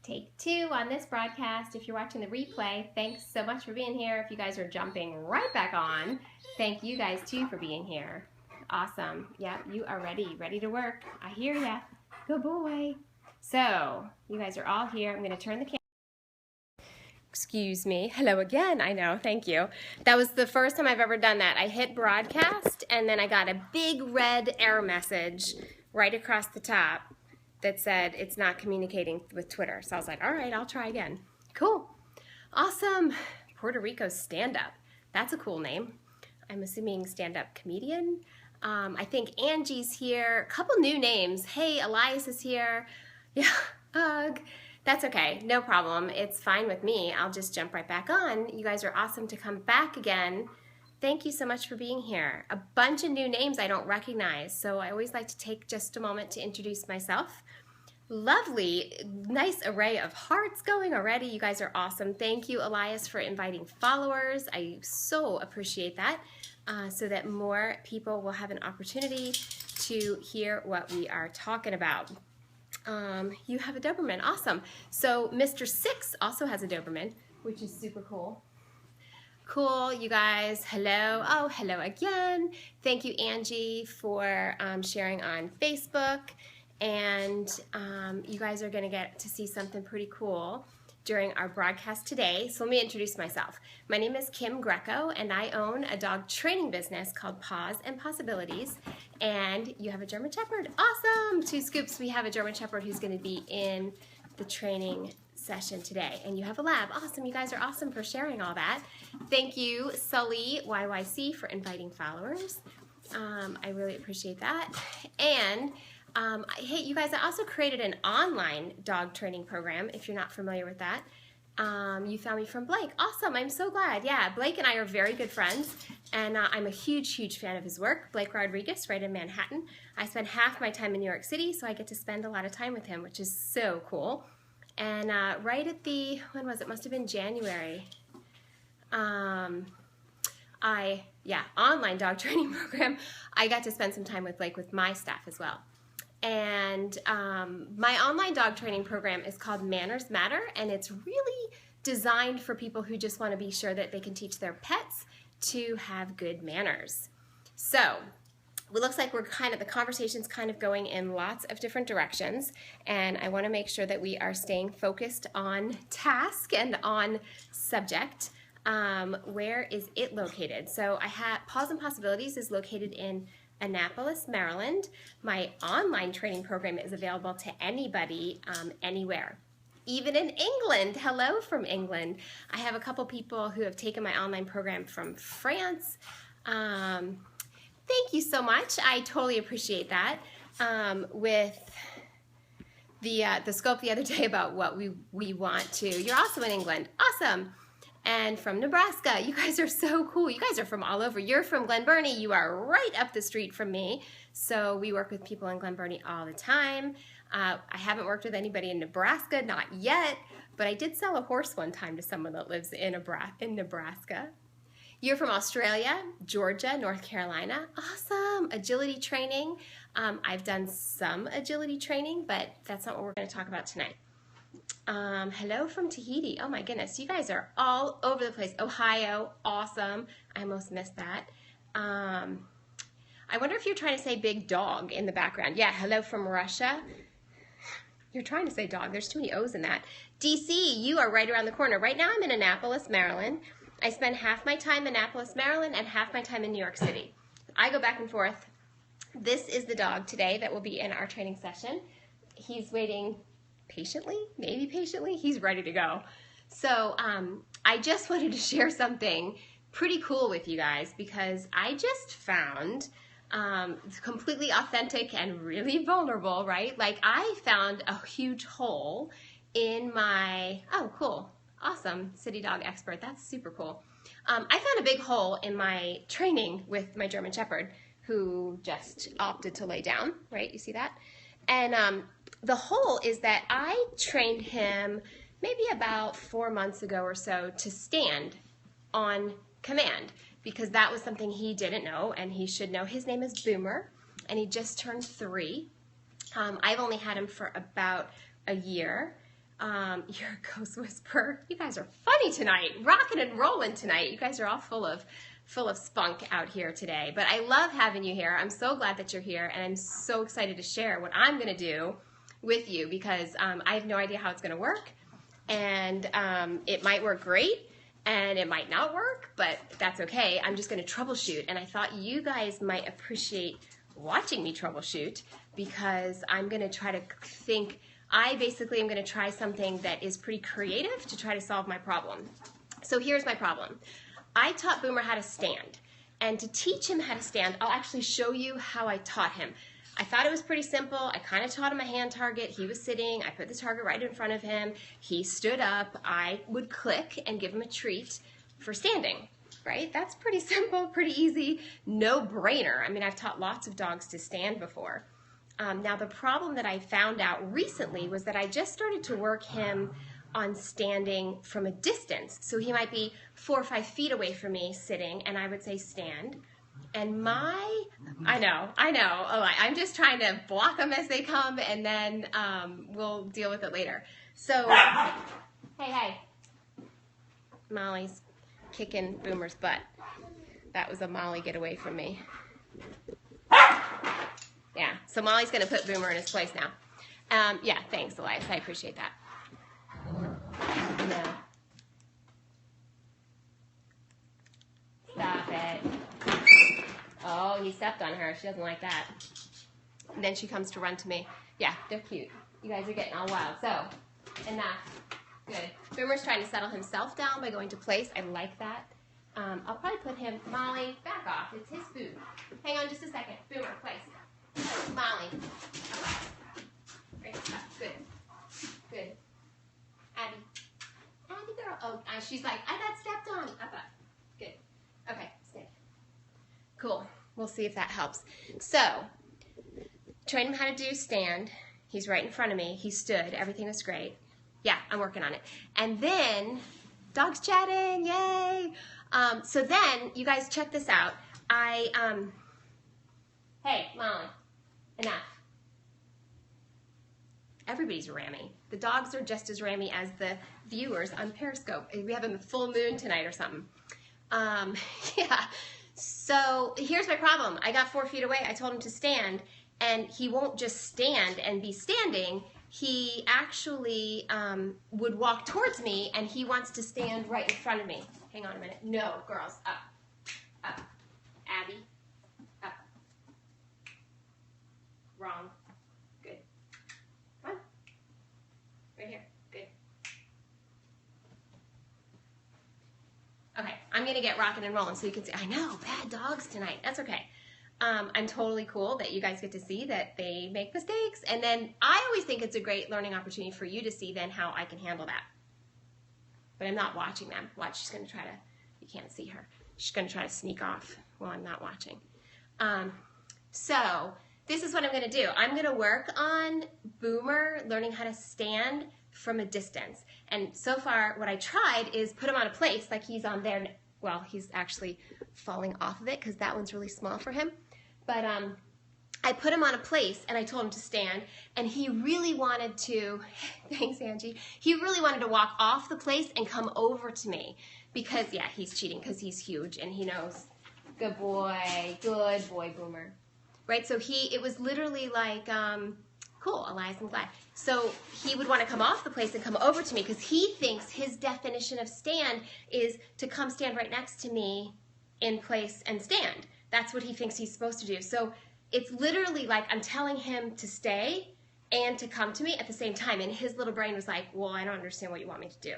Take 2 on this broadcast. If you're watching the replay, thanks so much for being here. If you guys are jumping right back on, thank you guys too for being here. Awesome. Yep, you are ready to work. I hear ya. Good boy. So, you guys are all here. I'm going to turn the camera. Excuse me. Hello again. I know. Thank you. That was the first time I've ever done that. I hit broadcast and then I got a big red error message right across the top that said it's not communicating with Twitter. So I was like, all right, I'll try again. Cool. Awesome. Puerto Rico stand-up. That's a cool name. I'm assuming stand-up comedian. I think Angie's here. A couple new names. Hey, Elias is here. Yeah, ugh. That's okay. No problem. It's fine with me. I'll just jump right back on. You guys are awesome to come back again. Thank you so much for being here. A bunch of new names I don't recognize, so I always like to take just a moment to introduce myself. Lovely, nice array of hearts going already. You guys are awesome. Thank you, Elias, for inviting followers. I so appreciate that, so that more people will have an opportunity to hear what we are talking about. You have a Doberman, awesome. So Mr. Six also has a Doberman, which is super cool. Cool, you guys, hello. Oh, hello again. Thank you, Angie, for sharing on Facebook. And you guys are gonna get to see something pretty cool during our broadcast today. So let me introduce myself. My name is Kim Greco, and I own a dog training business called Paws and Possibilities. And you have a German Shepherd, awesome. 2 scoops, we have a German Shepherd who's gonna be in the training session today. And you have a lab, awesome. You guys are awesome for sharing all that. Thank you, Sully YYC, for inviting followers. I really appreciate that. And hey, you guys, I also created an online dog training program, if you're not familiar with that. You found me from Blake. Awesome, I'm so glad. Yeah, Blake and I are very good friends, and I'm a huge fan of his work. Blake Rodriguez, right in Manhattan. I spend half my time in New York City, so I get to spend a lot of time with him, which is so cool. And right at the, when was it? Must have been January. Online dog training program, I got to spend some time with Blake with my staff as well. And my online dog training program is called Manners Matter, and it's really designed for people who just want to be sure that they can teach their pets to have good manners. So it looks like the conversation's kind of going in lots of different directions, and I want to make sure that we are staying focused on task and on subject. Where is it located? So I have Paws and Possibilities is located in Annapolis, Maryland. My online training program is available to anybody, anywhere. Even in England. Hello from England. I have a couple people who have taken my online program from France. Thank you so much. I totally appreciate that. With the scope the other day about what we want to. You're also in England. Awesome. And from Nebraska. You guys are so cool. You guys are from all over. You're from Glen Burnie. You are right up the street from me. So we work with people in Glen Burnie all the time. I haven't worked with anybody in Nebraska, not yet, but I did sell a horse one time to someone that lives in Nebraska. You're from Australia, Georgia, North Carolina. Awesome. Agility training. I've done some agility training, but that's not what we're going to talk about tonight. Hello from Tahiti. Oh my goodness, you guys are all over the place. Ohio, awesome. I almost missed that. I wonder if you're trying to say big dog in the background. Yeah, hello from Russia. You're trying to say dog. There's too many O's in that. DC, you are right around the corner. Right now I'm in Annapolis, Maryland. I spend half my time in Annapolis, Maryland, and half my time in New York City. I go back and forth. This is the dog today that will be in our training session. He's waiting patiently, maybe patiently. He's ready to go. So I just wanted to share something pretty cool with you guys because I just found completely authentic and really vulnerable, right? Like I found a huge hole in my, oh cool, awesome, city dog expert, that's super cool. I found a big hole in my training with my German Shepherd who just opted to lay down, right? You see that? And the hole is that I trained him maybe about 4 months ago or so to stand on command because that was something he didn't know and he should know. His name is Boomer and he just turned 3. I've only had him for about a year. You're a ghost whisperer. You guys are funny tonight, rocking and rolling tonight. You guys are all full of spunk out here today. But I love having you here. I'm so glad that you're here, and I'm so excited to share what I'm going to do with you because I have no idea how it's going to work, and it might work great, and it might not work, but that's okay. I'm just going to troubleshoot, and I thought you guys might appreciate watching me troubleshoot because I'm going to try to think. I basically am going to try something that is pretty creative to try to solve my problem. So here's my problem. I taught Boomer how to stand, and to teach him how to stand, I'll actually show you how I taught him. I thought it was pretty simple. I kind of taught him a hand target. He was sitting. I put the target right in front of him. He stood up. I would click and give him a treat for standing, right? That's pretty simple, pretty easy, no brainer. I mean, I've taught lots of dogs to stand before. Now, the problem that I found out recently was that I just started to work him on standing from a distance. So he might be 4 or 5 feet away from me sitting, and I would say stand. And I know, I'm just trying to block them as they come, and then we'll deal with it later. So, hey, Molly's kicking Boomer's butt. That was a Molly get away from me. Yeah, so Molly's going to put Boomer in his place now. Yeah, thanks, Elias. I appreciate that. No. Stop it. Oh, he stepped on her. She doesn't like that. And then she comes to run to me. Yeah, they're cute. You guys are getting all wild. So, enough. Good. Boomer's trying to settle himself down by going to place. I like that. I'll probably put him, Molly, back off. It's his food. Hang on just a second. Boomer, place. Molly. Right. Good. Good. Abby. Abby girl. Oh, she's like, I got stepped on. Good. Okay, stay. Cool. We'll see if that helps. So, train him how to do stand. He's right in front of me. He stood. Everything was great. Yeah, I'm working on it. And then, dogs chatting. Yay. So then, you guys check this out. Hey, Molly. Enough. Everybody's rammy. The dogs are just as rammy as the viewers on Periscope. We have a full moon tonight or something. Yeah. So here's my problem. I got 4 feet away. I told him to stand, and he won't just stand and be standing. He actually would walk towards me, and he wants to stand right in front of me. Hang on a minute. No, girls. Up. Up. Abby. Up. Wrong. Good. Come on. Right here. Good. Okay, I'm going to get rocking and rolling so you can see. I know, bad dogs tonight. That's okay. I'm totally cool that you guys get to see that they make mistakes. And then I always think it's a great learning opportunity for you to see then how I can handle that. But I'm not watching them. Watch, she's going to try to, you can't see her. She's going to try to sneak off while I'm not watching. So this is what I'm going to do. I'm going to work on Boomer learning how to stand from a distance. And so far, what I tried is put him on a place like he's on there. Well, he's actually falling off of it because that one's really small for him. But I put him on a place and I told him to stand, and he really wanted to, thanks Angie, he really wanted to walk off the place and come over to me because, yeah, he's cheating because he's huge and he knows. Good boy, Boomer. Right, so it was literally like, cool, Elias, I'm glad. So he would want to come off the place and come over to me because he thinks his definition of stand is to come stand right next to me in place and stand. That's what he thinks he's supposed to do. So it's literally like I'm telling him to stay and to come to me at the same time. And his little brain was like, well, I don't understand what you want me to do.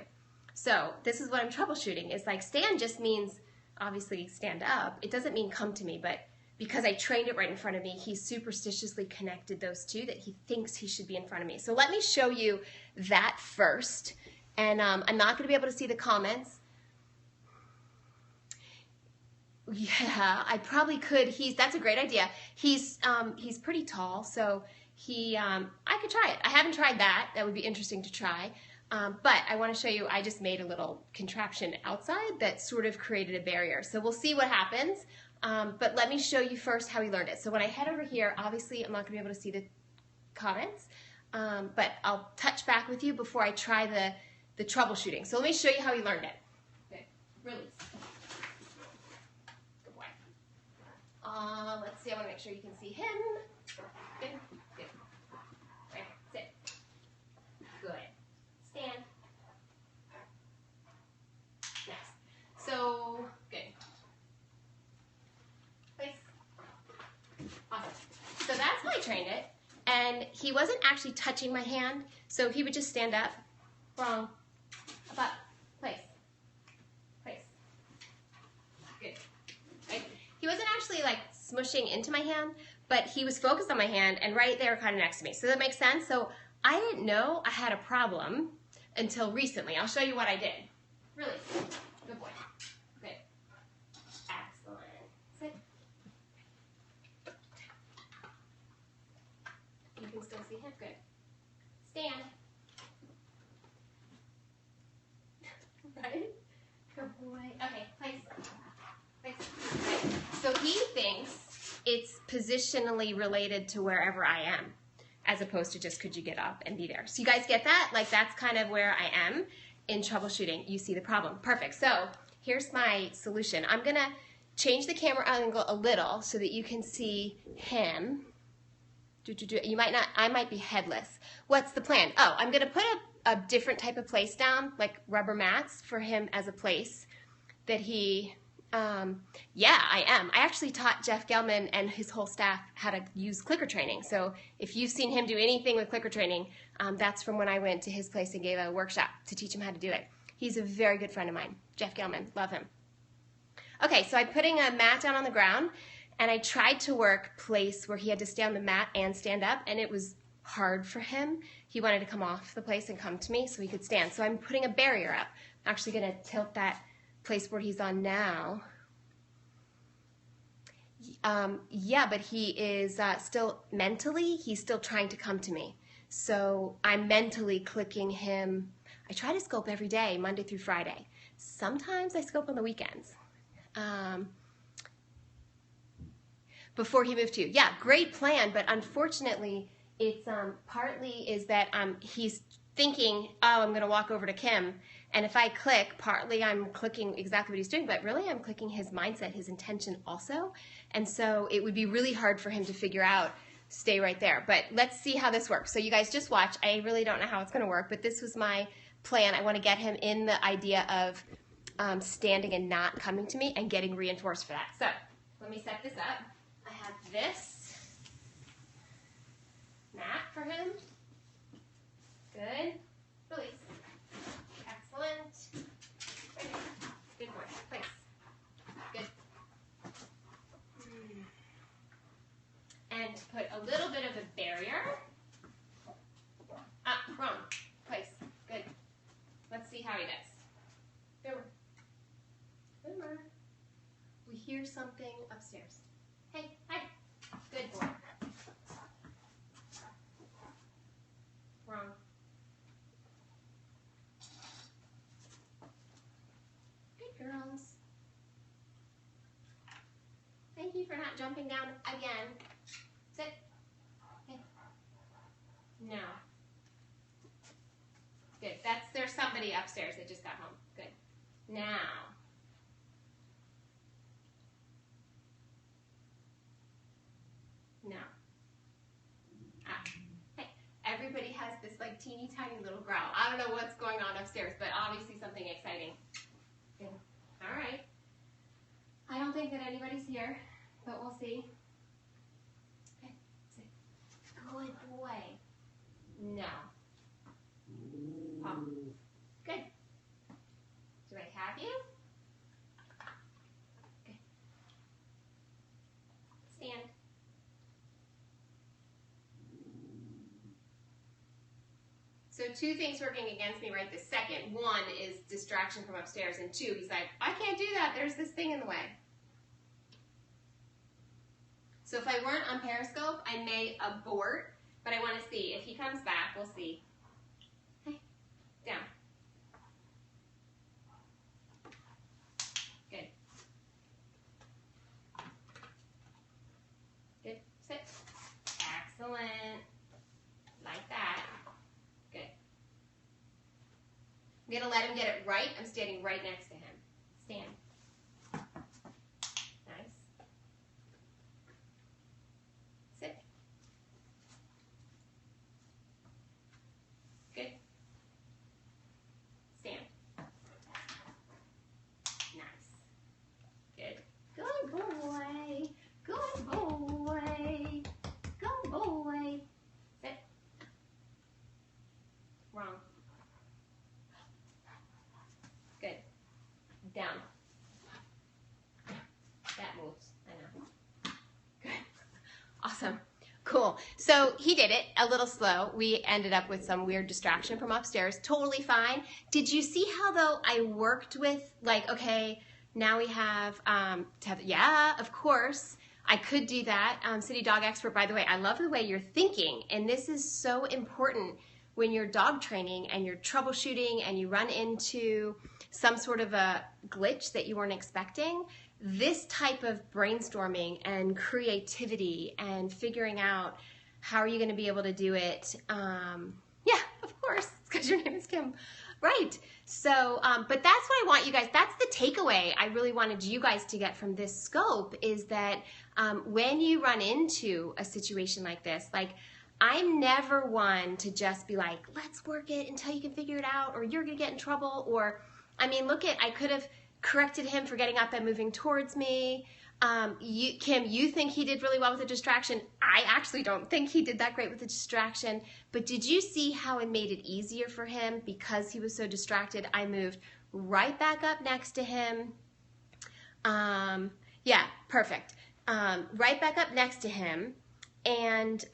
So this is what I'm troubleshooting. It's like stand just means obviously stand up. It doesn't mean come to me, but because I trained it right in front of me, he superstitiously connected those two that he thinks he should be in front of me. So let me show you that first. And I'm not going to be able to see the comments. Yeah, I probably could. That's a great idea. He's pretty tall, so I could try it. I haven't tried that. That would be interesting to try. But I want to show you, I just made a little contraption outside that sort of created a barrier. So we'll see what happens. But let me show you first how he learned it. So when I head over here, obviously I'm not going to be able to see the comments, but I'll touch back with you before I try the troubleshooting. So let me show you how he learned it. Good. Release. Good boy. Let's see. I want to make sure you can see him. Good. Good. Right. Sit. Good. Stand. Next. So, good. Place. Awesome. So that's how I trained it. And he wasn't actually touching my hand, so he would just stand up. Wrong. Up. Place. Place. Good. Right? He wasn't actually like smushing into my hand, but he was focused on my hand and right there kind of next to me. So that makes sense? So I didn't know I had a problem until recently. I'll show you what I did. Really. Good boy. Good. Excellent. Sit. You can still see him. Good. Stand. Right? Good boy. Okay, place. Place. Right. So he thinks it's positionally related to wherever I am, as opposed to just could you get up and be there. So you guys get that? Like that's kind of where I am in troubleshooting. You see the problem. Perfect. So here's my solution. I'm going to change the camera angle a little so that you can see him. You might not, I might be headless. What's the plan? Oh, I'm going to put a different type of place down, like rubber mats for him as a place that he, yeah, I am. I actually taught Jeff Gelman and his whole staff how to use clicker training. So if you've seen him do anything with clicker training, that's from when I went to his place and gave a workshop to teach him how to do it. He's a very good friend of mine, Jeff Gelman. Love him. Okay, so I'm putting a mat down on the ground, and I tried to work place where he had to stay on the mat and stand up, and it was hard for him. He wanted to come off the place and come to me so he could stand. So I'm putting a barrier up. I'm actually going to tilt that place where he's on now. Yeah, but he is still mentally, he's still trying to come to me. So I'm mentally clicking him. I try to scope every day, Monday through Friday. Sometimes I scope on the weekends. Before he moved to you. Yeah, great plan, but unfortunately, it's partly is that he's thinking, oh, I'm going to walk over to Kim, and if I click, partly I'm clicking exactly what he's doing, but really I'm clicking his mindset, his intention also, and so it would be really hard for him to figure out, stay right there. But let's see how this works. So you guys just watch. I really don't know how it's going to work, but this was my plan. I want to get him in the idea of standing and not coming to me and getting reinforced for that. So let me set this up. I have this mat for him. Good. Release. Excellent. Good boy. Place. Good. And put a little bit of a barrier. Wrong. Place. Good. Let's see how he does. Boomer. We hear something upstairs. Hey, hi. Good boy. Wrong. Good girls. Thank you for not jumping down again. Sit. Okay. No. Good. There's somebody upstairs that just got home. Good. Now. No. Hey, everybody has this like teeny tiny little growl. I don't know what's going on upstairs, but obviously something exciting. Good. All right. I don't think that anybody's here, but we'll see. Okay. Sit. Good boy. No. Pop. Good. Do I have you? Okay. Stand. So two things working against me right this second. One is distraction from upstairs, and two, he's like, I can't do that. There's this thing in the way. So if I weren't on Periscope, I may abort, but I want to see. If he comes back, we'll see. Hey, down. Good. Good. Sit. Excellent. Like that. Good. I'm going to let him get it right. I'm standing right next to him. Stand. Nice. Sit. Good. Stand. Nice. Good. Good boy. Good boy. Good boy. Sit. Wrong. Good. Down. That moves. I know. Good. Awesome. Cool. So he did it a little slow. We ended up with some weird distraction from upstairs. Totally fine. Did you see how, though, I worked with, like, okay, now we have, yeah, of course. I could do that. City Dog Expert, by the way, I love the way you're thinking. And this is so important when you're dog training and you're troubleshooting and you run into some sort of a glitch that you weren't expecting. This type of brainstorming and creativity and figuring out how are you going to be able to do it. Yeah, of course, because your name is Kim. Right. So, but that's what I want you guys, that's the takeaway I really wanted you guys to get from this scope is that when you run into a situation like this, like I'm never one to just be like, let's work it until you can figure it out or you're going to get in trouble. Or, I mean, look at, I could have corrected him for getting up and moving towards me. Kim, you think he did really well with the distraction. I actually don't think he did that great with the distraction. But did you see how it made it easier for him because he was so distracted? I moved right back up next to him. Yeah, perfect. Right back up next to him and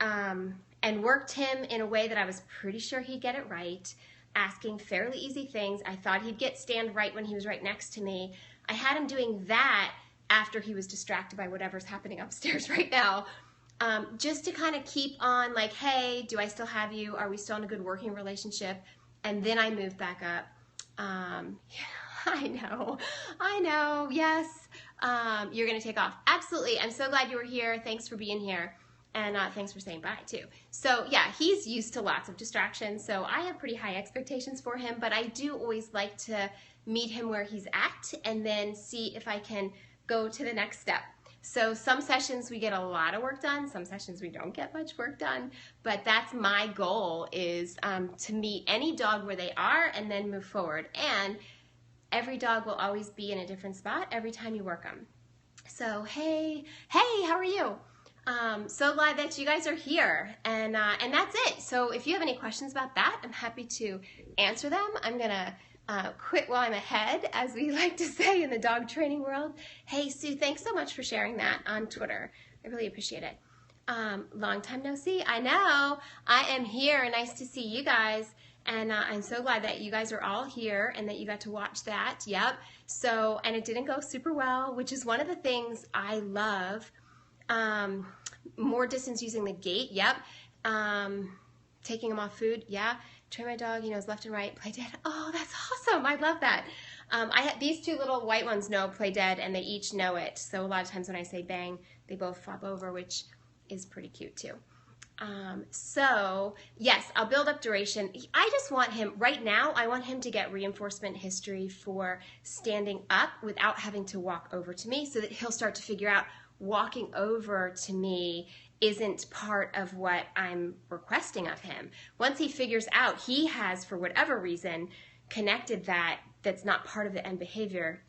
worked him in a way that I was pretty sure he'd get it right, asking fairly easy things. I thought he'd get stand right when he was right next to me. I had him doing that after he was distracted by whatever's happening upstairs right now, just to kind of keep on like, hey, do I still have you? Are we still in a good working relationship? And then I moved back up. Yeah, I know, yes. You're gonna take off. Absolutely, I'm so glad you were here. Thanks for being here. And thanks for saying bye too. So yeah, he's used to lots of distractions, so I have pretty high expectations for him, but I do always like to meet him where he's at and then see if I can go to the next step. So some sessions we get a lot of work done, some sessions we don't get much work done, but that's my goal is to meet any dog where they are and then move forward. And every dog will always be in a different spot every time you work them. So hey, how are you? So glad that you guys are here, and that's it. So if you have any questions about that, I'm happy to answer them. I'm gonna quit while I'm ahead, as we like to say in the dog training world. Hey Sue, thanks so much for sharing that on Twitter. I really appreciate it. Long time no see. I know, I am here. Nice to see you guys. And I'm so glad that you guys are all here and that you got to watch that. Yep. So, and it didn't go super well, which is one of the things I love. More distance using the gate. Yep. Taking him off food. Yeah. Train my dog, he knows left and right. Play dead. Oh, that's awesome. I love that. These two little white ones know play dead and they each know it. So a lot of times when I say bang, they both flop over, which is pretty cute too. So yes, I'll build up duration. I just want him, right now, I want him to get reinforcement history for standing up without having to walk over to me so that he'll start to figure out walking over to me isn't part of what I'm requesting of him. Once he figures out he has, for whatever reason, connected that's not part of the end behavior,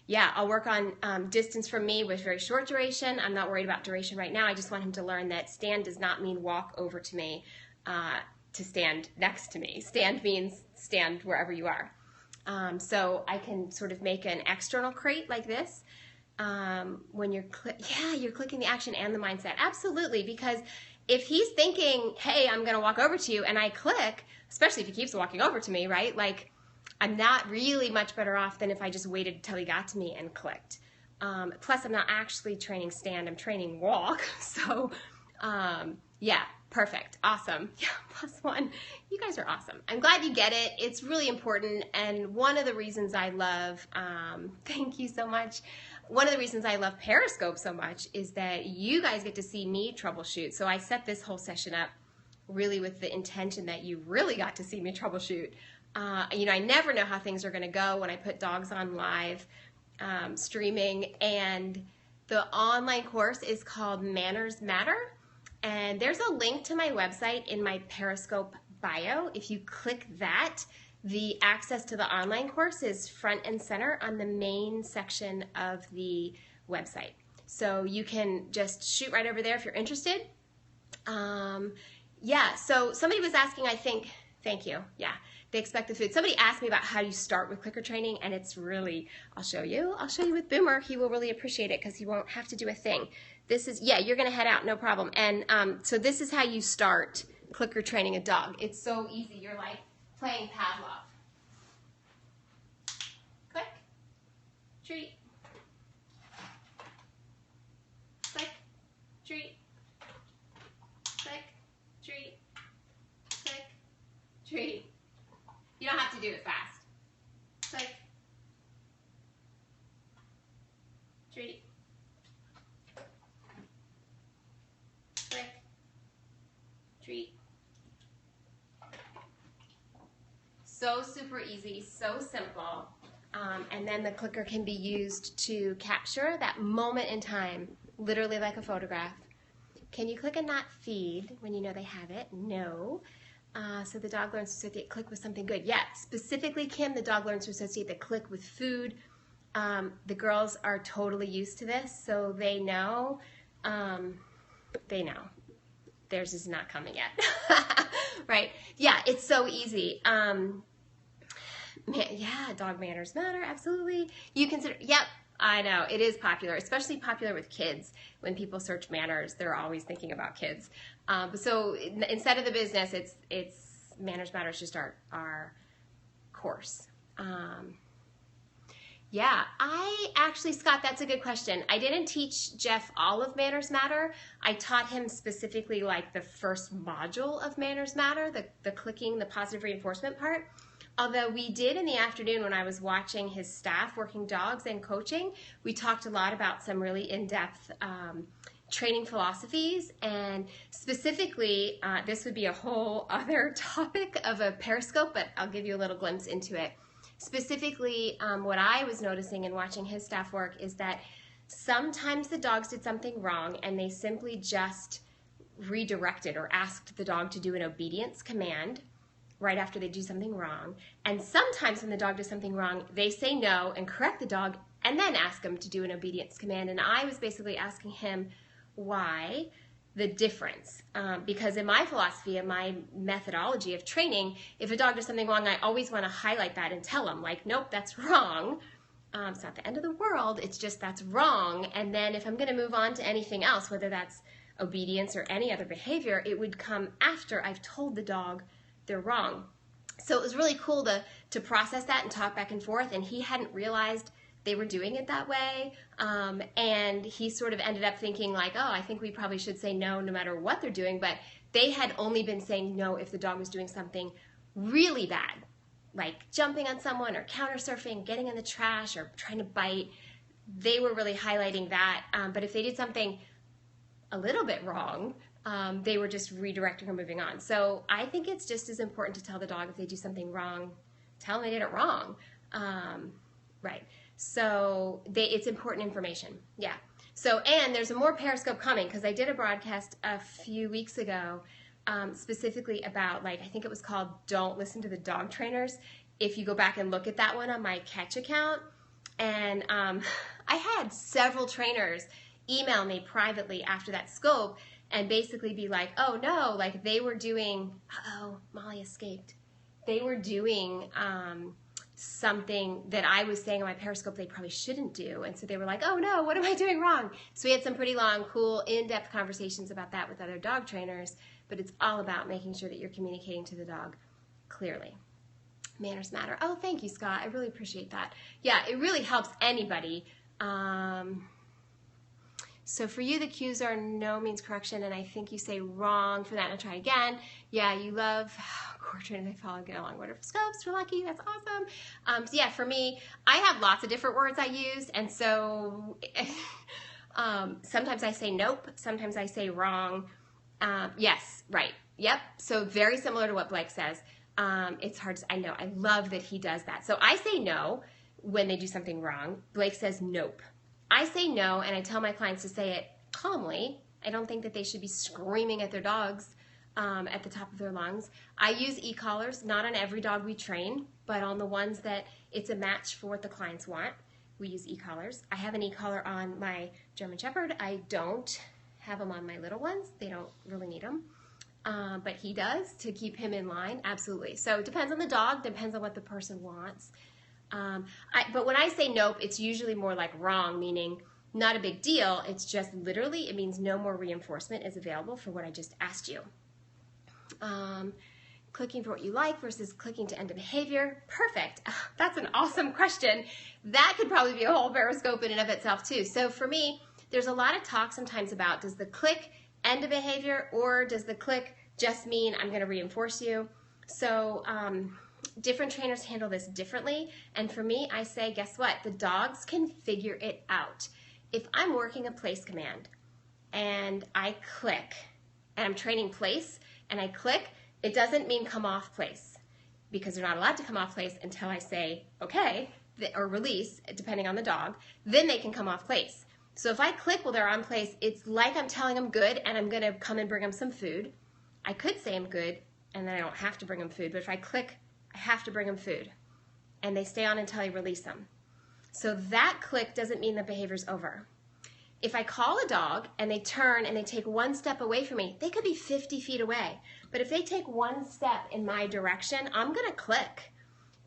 yeah, I'll work on distance from me with very short duration. I'm not worried about duration right now. I just want him to learn that stand does not mean walk over to me to stand next to me. Stand means stand wherever you are. So I can sort of make an external crate like this. When you're clicking the action and the mindset. Absolutely, because if he's thinking, hey, I'm going to walk over to you, and I click, especially if he keeps walking over to me, right? Like, I'm not really much better off than if I just waited until he got to me and clicked. Plus, I'm not actually training stand, I'm training walk. So, yeah, perfect. Awesome. Yeah, +1. You guys are awesome. I'm glad you get it. It's really important. And one of the reasons I love, thank you so much. One of the reasons I love Periscope so much is that you guys get to see me troubleshoot. So I set this whole session up really with the intention that you really got to see me troubleshoot. You know, I never know how things are going to go when I put dogs on live streaming, and the online course is called Manners Matter, and there's a link to my website in my Periscope bio. If you click that, the access to the online course is front and center on the main section of the website. So you can just shoot right over there if you're interested. Yeah, so somebody was asking, I think, thank you, yeah, they expect the food. Somebody asked me about how you start with clicker training, and it's really, I'll show you with Boomer. He will really appreciate it because he won't have to do a thing. This is, yeah, you're gonna head out, no problem. And so this is how you start clicker training a dog. It's so easy. You're like playing Pavlov. Click, treat, click, treat, click, treat, click, treat. You don't have to do it fast. Click, treat, click, treat. So super easy, so simple. And then the clicker can be used to capture that moment in time, literally like a photograph. Can you click and not feed when you know they have it? No. So the dog learns to associate click with something good. Yeah, specifically, Kim, the dog learns to associate the click with food. The girls are totally used to this, so they know. They know. Theirs is not coming yet. Right? Yeah, it's so easy. Yeah, dog manners matter, absolutely. You consider, yep, I know, it is popular, especially popular with kids. When people search manners, they're always thinking about kids. So instead of the business, it's Manners Matter is just our course. Yeah, I actually, Scott, that's a good question. I didn't teach Jeff all of Manners Matter. I taught him specifically like the first module of Manners Matter, the clicking, the positive reinforcement part. Although we did in the afternoon when I was watching his staff working dogs and coaching, we talked a lot about some really in-depth training philosophies, and specifically, this would be a whole other topic of a Periscope, but I'll give you a little glimpse into it. Specifically, what I was noticing in watching his staff work is that sometimes the dogs did something wrong and they simply just redirected or asked the dog to do an obedience command right after they do something wrong. And sometimes when the dog does something wrong, they say no and correct the dog and then ask him to do an obedience command. And I was basically asking him why, the difference. Because in my philosophy, in my methodology of training, if a dog does something wrong, I always want to highlight that and tell him, like, nope, that's wrong. It's not the end of the world, it's just that's wrong. And then if I'm going to move on to anything else, whether that's obedience or any other behavior, it would come after I've told the dog they're wrong. So it was really cool to process that and talk back and forth, and he hadn't realized they were doing it that way, and he sort of ended up thinking like, oh, I think we probably should say no matter what they're doing, but they had only been saying no if the dog was doing something really bad, like jumping on someone or counter surfing, getting in the trash, or trying to bite. They were really highlighting that, but if they did something a little bit wrong, they were just redirecting or moving on. So I think it's just as important to tell the dog if they do something wrong, tell them they did it wrong. Right. So it's important information. Yeah. So, and there's a more Periscope coming because I did a broadcast a few weeks ago specifically about, like, I think it was called Don't Listen to the Dog Trainers. If you go back and look at that one on my Catch account. And I had several trainers email me privately after that scope and basically be like, oh no, like they were doing, uh-oh, Molly escaped. They were doing something that I was saying on my Periscope they probably shouldn't do. And so they were like, oh no, what am I doing wrong? So we had some pretty long, cool, in-depth conversations about that with other dog trainers, but it's all about making sure that you're communicating to the dog clearly. Manners matter. Oh, thank you, Scott. I really appreciate that. Yeah, it really helps anybody. So for you, the cues are no means correction, and I think you say wrong for that, and I'll try again. Yeah, you love core training, they follow, get along, wonderful scopes, we're lucky, that's awesome. So yeah, for me, I have lots of different words I use, and so sometimes I say nope, sometimes I say wrong. Yes, right, yep, so very similar to what Blake says. It's hard to, I know, I love that he does that. So I say no when they do something wrong. Blake says nope. I say no, and I tell my clients to say it calmly. I don't think that they should be screaming at their dogs at the top of their lungs. I use e-collars, not on every dog we train, but on the ones that it's a match for what the clients want. We use e-collars. I have an e-collar on my German Shepherd. I don't have them on my little ones. They don't really need them. But he does to keep him in line. Absolutely. So it depends on the dog, depends on what the person wants. But when I say nope, it's usually more like wrong, meaning not a big deal. It's just literally, it means no more reinforcement is available for what I just asked you. Clicking for what you like versus clicking to end a behavior. Perfect. That's an awesome question. That could probably be a whole Periscope in and of itself too. So for me, there's a lot of talk sometimes about, does the click end a behavior, or does the click just mean I'm going to reinforce you? So different trainers handle this differently. And for me, I say, guess what? The dogs can figure it out. If I'm working a place command and I click, and I'm training place, and I click, it doesn't mean come off place, because they're not allowed to come off place until I say okay, or release, depending on the dog, then they can come off place. So if I click while they're on place, it's like I'm telling them good, and I'm going to come and bring them some food. I could say I'm good, and then I don't have to bring them food, but if I click, I have to bring them food, and they stay on until I release them. So that click doesn't mean the behavior's over. If I call a dog and they turn and they take one step away from me, they could be 50 feet away. But if they take one step in my direction, I'm going to click,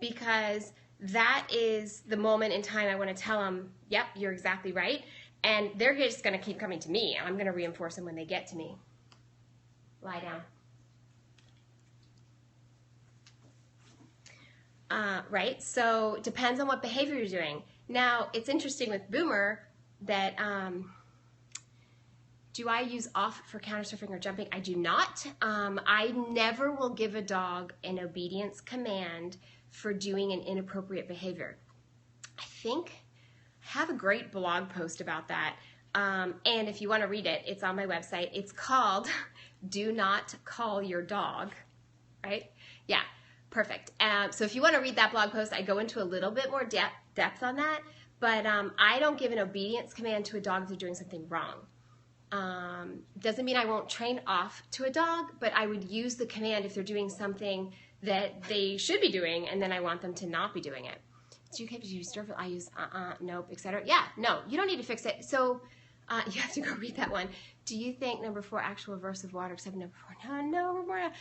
because that is the moment in time I want to tell them, yep, you're exactly right. And they're just going to keep coming to me. I'm going to reinforce them when they get to me. Lie down. Right? So it depends on what behavior you're doing. Now, it's interesting with Boomer that, do I use off for counter surfing or jumping? I do not. I never will give a dog an obedience command for doing an inappropriate behavior. I think I have a great blog post about that. And if you want to read it, it's on my website. It's called Do Not Call Your Dog, right? Yeah, perfect. So if you want to read that blog post, I go into a little bit more depth on that. But I don't give an obedience command to a dog if they're doing something wrong. Doesn't mean I won't train off to a dog, but I would use the command if they're doing something that they should be doing, and then I want them to not be doing it. It's okay if you use stir, I use nope, etc. Yeah, no, you don't need to fix it. So you have to go read that one. Do you think number 4 actual aversive water except number 4? No, Roberta.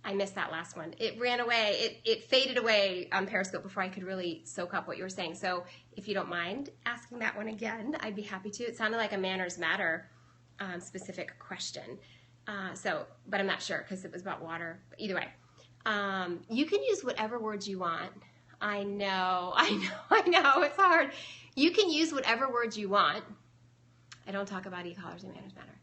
I missed that last one. It ran away. It faded away on Periscope before I could really soak up what you were saying. So if you don't mind asking that one again, I'd be happy to. It sounded like a Manners Matter specific question. But I'm not sure because it was about water. Either way, you can use whatever words you want. I know. It's hard. You can use whatever words you want. I don't talk about e-collars in Manners Matter.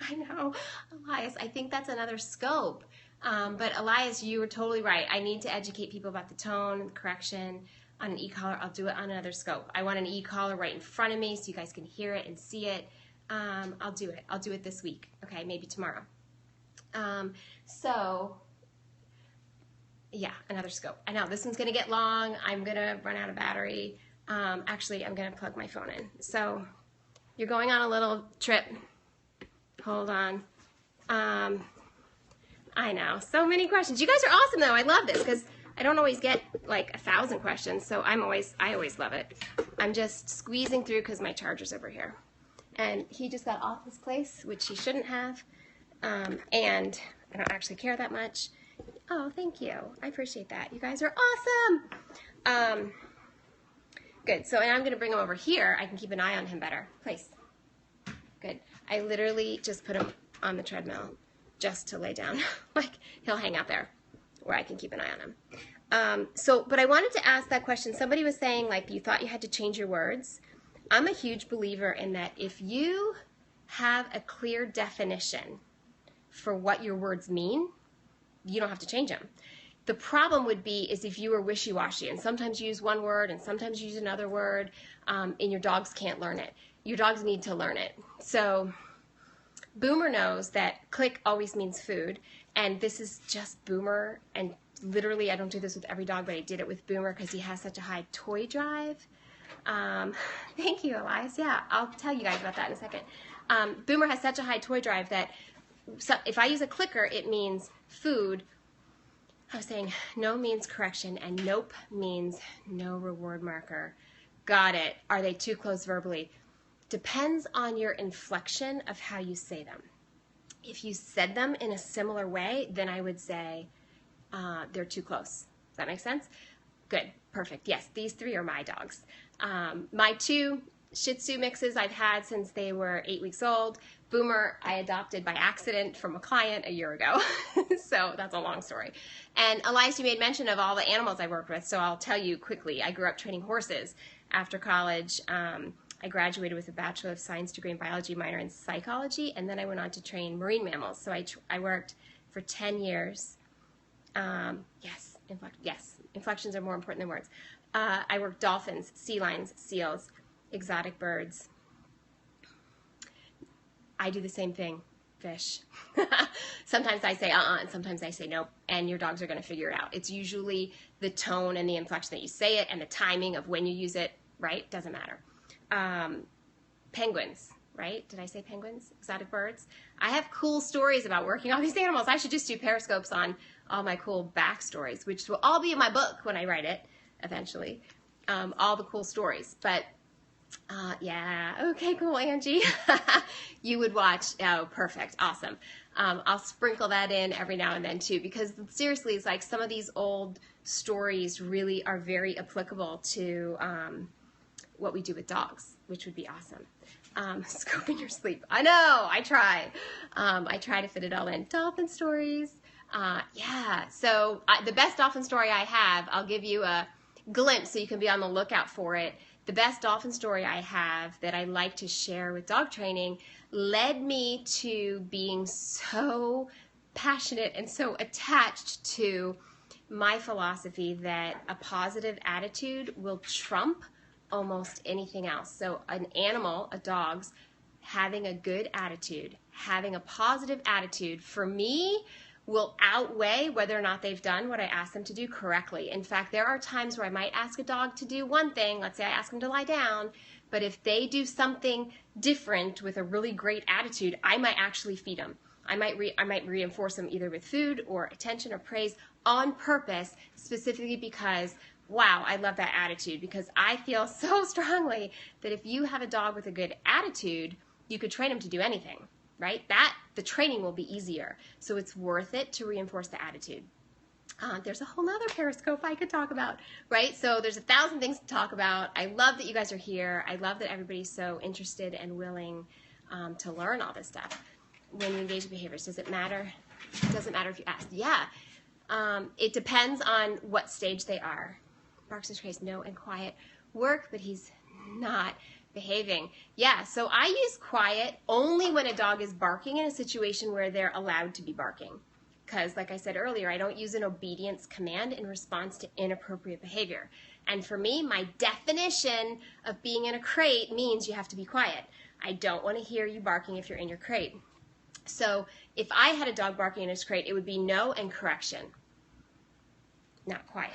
I know, Elias, I think that's another scope. But Elias, you were totally right. I need to educate people about the tone, correction on an e-collar. I'll do it on another scope. I want an e-collar right in front of me so you guys can hear it and see it. I'll do it. I'll do it this week. Okay, maybe tomorrow. Yeah, another scope. I know, this one's going to get long. I'm going to run out of battery. Actually, I'm going to plug my phone in. So you're going on a little trip. Hold on. I know, so many questions. You guys are awesome though. I love this because I don't always get like 1,000 questions, so I always love it. I'm just squeezing through because my charger's over here. And he just got off his place, which he shouldn't have. And I don't actually care that much. Oh, thank you. I appreciate that. You guys are awesome. Good. So, and I'm going to bring him over here. I can keep an eye on him better. Place. Good. I literally just put him on the treadmill just to lay down. Like, he'll hang out there where I can keep an eye on him. But I wanted to ask that question. Somebody was saying, like, you thought you had to change your words. I'm a huge believer in that if you have a clear definition for what your words mean, you don't have to change them. The problem would be is if you were wishy-washy and sometimes you use one word and sometimes you use another word and your dogs can't learn it. Your dogs need to learn it. So Boomer knows that click always means food, and this is just Boomer, and literally I don't do this with every dog, but I did it with Boomer because he has such a high toy drive. Thank you, Elias. Yeah, I'll tell you guys about that in a second. Boomer has such a high toy drive that if I use a clicker, it means food. I was saying no means correction, and nope means no reward marker. Got it. Are they too close verbally? Depends on your inflection of how you say them. If you said them in a similar way, then I would say they're too close. Does that make sense? Good. Perfect. Yes, these three are my dogs. My two Shih Tzu mixes I've had since they were 8 weeks old. Boomer I adopted by accident from a client a year ago. So that's a long story. And Elias, you made mention of all the animals I worked with, so I'll tell you quickly. I grew up training horses. After college, I graduated with a Bachelor of Science degree in biology, minor in psychology, and then I went on to train marine mammals. So I worked for 10 years. Yes, inflections are more important than words. I worked dolphins, sea lions, seals, exotic birds. I do the same thing, fish. Sometimes I say and sometimes I say nope, and your dogs are going to figure it out. It's usually the tone and the inflection that you say it and the timing of when you use it, right? Doesn't matter. Penguins, right? Did I say penguins? Exotic birds? I have cool stories about working on these animals. I should just do periscopes on all my cool backstories, which will all be in my book when I write it eventually. All the cool stories. But yeah, okay, cool, Angie. You would watch. Oh, perfect. Awesome. I'll sprinkle that in every now and then too, because seriously, it's like some of these old stories really are very applicable to what we do with dogs, which would be awesome. Scope in your sleep. I know, I try. I try to fit it all in. Dolphin stories. Yeah, so the best dolphin story I have, I'll give you a glimpse so you can be on the lookout for it. The best dolphin story I have that I like to share with dog training led me to being so passionate and so attached to my philosophy that a positive attitude will trump almost anything else. So an animal, a dog's, having a good attitude, having a positive attitude, for me, will outweigh whether or not they've done what I asked them to do correctly. In fact, there are times where I might ask a dog to do one thing, let's say I ask them to lie down, but if they do something different with a really great attitude, I might actually feed them. I might reinforce them either with food or attention or praise on purpose, specifically because, wow, I love that attitude, because I feel so strongly that if you have a dog with a good attitude, you could train them to do anything, right? The training will be easier. So it's worth it to reinforce the attitude. There's a whole nother periscope I could talk about, right? So there's 1,000 things to talk about. I love that you guys are here. I love that everybody's so interested and willing to learn all this stuff. When you engage in behaviors, does it matter? It doesn't matter if you ask. Yeah, it depends on what stage they are. Barks and crazy, no and quiet work, but he's not behaving. Yeah, so I use quiet only when a dog is barking in a situation where they're allowed to be barking. Because, like I said earlier, I don't use an obedience command in response to inappropriate behavior. And for me, my definition of being in a crate means you have to be quiet. I don't want to hear you barking if you're in your crate. So if I had a dog barking in his crate, it would be no and correction, not quiet.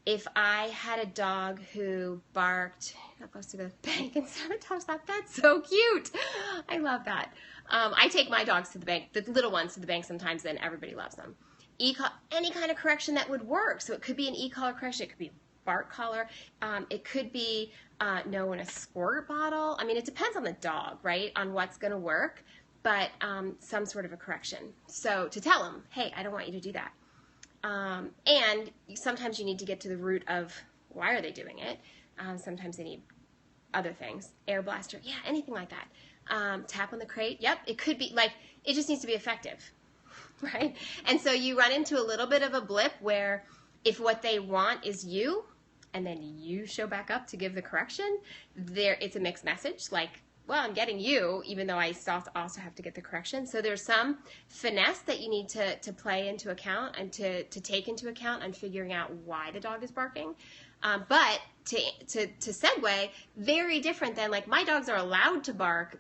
If I had a dog who barked, that goes to the bank and sabotage that, that's so cute. I love that. I take my dogs to the bank, the little ones to the bank sometimes, and everybody loves them. Any kind of correction that would work. So it could be an e-collar correction, it could be a bark collar, it could be no in a squirt bottle. I mean, it depends on the dog, right, on what's going to work, but some sort of a correction. So to tell them, hey, I don't want you to do that. And sometimes you need to get to the root of why are they doing it. Sometimes they need other things. Air blaster, yeah, anything like that. Tap on the crate, yep, it could be, like, it just needs to be effective, right? And so you run into a little bit of a blip where if what they want is you, and then you show back up to give the correction, it's a mixed message, like, well, I'm getting you, even though I also have to get the correction. So there's some finesse that you need to play into account and to take into account on figuring out why the dog is barking. But to segue, very different than, like, my dogs are allowed to bark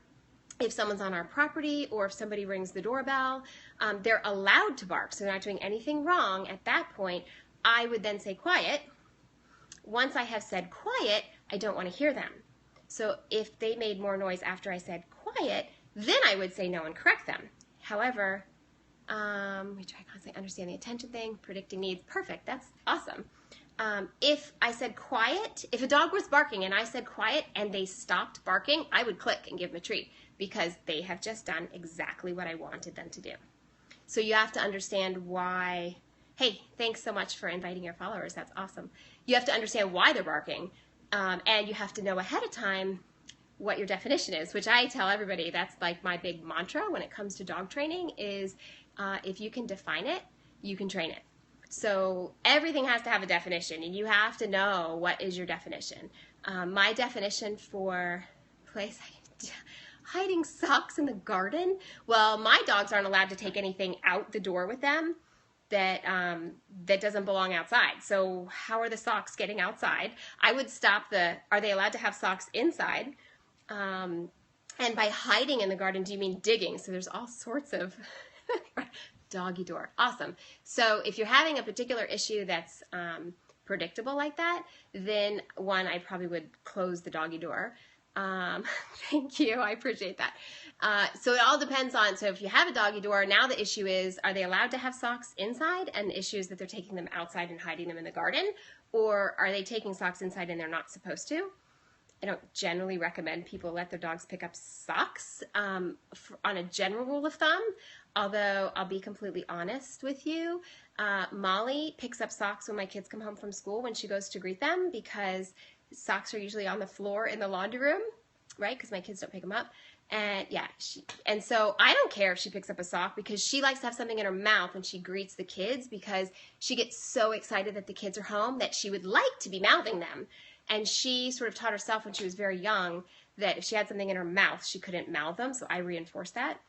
if someone's on our property or if somebody rings the doorbell, they're allowed to bark, so they're not doing anything wrong. At that point, I would then say quiet. Once I have said quiet, I don't want to hear them. So if they made more noise after I said quiet, then I would say no and correct them. However, we try constantly understand the attention thing, predicting needs. Perfect, that's awesome. If I said quiet, if a dog was barking and I said quiet and they stopped barking, I would click and give them a treat because they have just done exactly what I wanted them to do. So you have to understand why. Hey, thanks so much for inviting your followers. That's awesome. You have to understand why they're barking, and you have to know ahead of time what your definition is, which I tell everybody. That's like my big mantra when it comes to dog training is if you can define it, you can train it. So everything has to have a definition, and you have to know what is your definition. My definition for hiding socks in the garden, well, my dogs aren't allowed to take anything out the door with them that doesn't belong outside. So how are the socks getting outside? I would stop are they allowed to have socks inside? And by hiding in the garden, do you mean digging? So there's all sorts of doggy door. Awesome. So if you're having a particular issue that's predictable like that, then one, I probably would close the doggy door. Thank you. I appreciate that. So it all depends on, so if you have a doggy door, now the issue is, are they allowed to have socks inside? And the issue is that they're taking them outside and hiding them in the garden, or are they taking socks inside and they're not supposed to? I don't generally recommend people let their dogs pick up socks on a general rule of thumb, although I'll be completely honest with you. Molly picks up socks when my kids come home from school when she goes to greet them because socks are usually on the floor in the laundry room, right? Because my kids don't pick them up. And yeah, and so I don't care if she picks up a sock because she likes to have something in her mouth when she greets the kids because she gets so excited that the kids are home that she would like to be mouthing them. And she sort of taught herself when she was very young that if she had something in her mouth, she couldn't mouth them. So I reinforced that.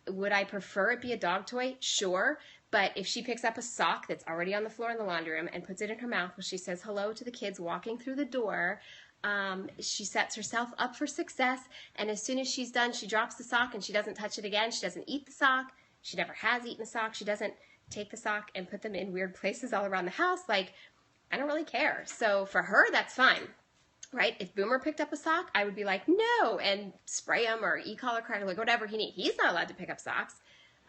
Would I prefer it be a dog toy? Sure. But if she picks up a sock that's already on the floor in the laundry room and puts it in her mouth while she says hello to the kids walking through the door, she sets herself up for success. And as soon as she's done, she drops the sock and she doesn't touch it again. She doesn't eat the sock. She never has eaten a sock. She doesn't take the sock and put them in weird places all around the house. Like, I don't really care. So for her, that's fine, right? If Boomer picked up a sock, I would be like, no, and spray him or e-collar crack, like whatever he needs. He's not allowed to pick up socks.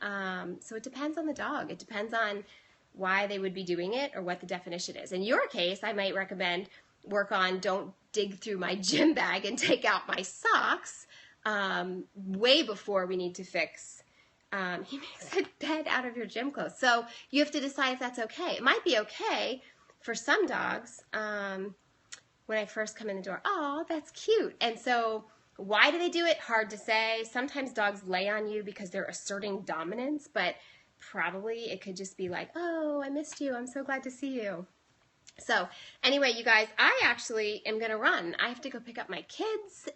So it depends on the dog. It depends on why they would be doing it or what the definition is. In your case, I might recommend work on don't dig through my gym bag and take out my socks way before we need to fix. He makes a bed out of your gym clothes. So you have to decide if that's okay. It might be okay for some dogs when I first come in the door. Oh, that's cute. And so why do they do it? Hard to say. Sometimes dogs lay on you because they're asserting dominance, but probably it could just be like, oh, I missed you. I'm so glad to see you. So anyway, you guys, I actually am going to run. I have to go pick up my kids.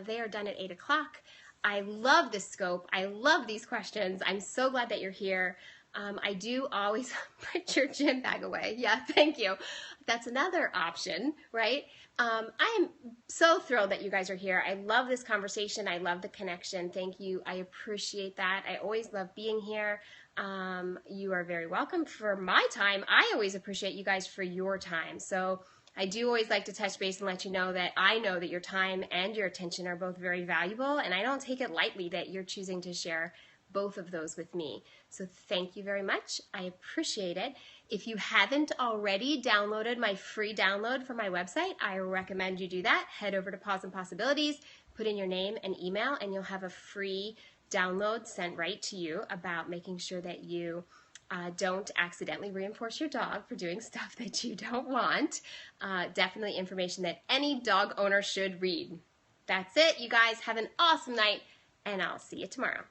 They are done at 8 o'clock. I love this scope. I love these questions. I'm so glad that you're here. I do always put your gym bag away. Yeah, thank you. That's another option, right? I am so thrilled that you guys are here. I love this conversation. I love the connection. Thank you. I appreciate that. I always love being here. You are very welcome. For my time, I always appreciate you guys for your time. So I do always like to touch base and let you know that I know that your time and your attention are both very valuable, and I don't take it lightly that you're choosing to share both of those with me. So thank you very much. I appreciate it. If you haven't already downloaded my free download from my website, I recommend you do that. Head over to Paws and Possibilities, put in your name and email, and you'll have a free download sent right to you about making sure that you don't accidentally reinforce your dog for doing stuff that you don't want. Definitely information that any dog owner should read. That's it, you guys. Have an awesome night, and I'll see you tomorrow.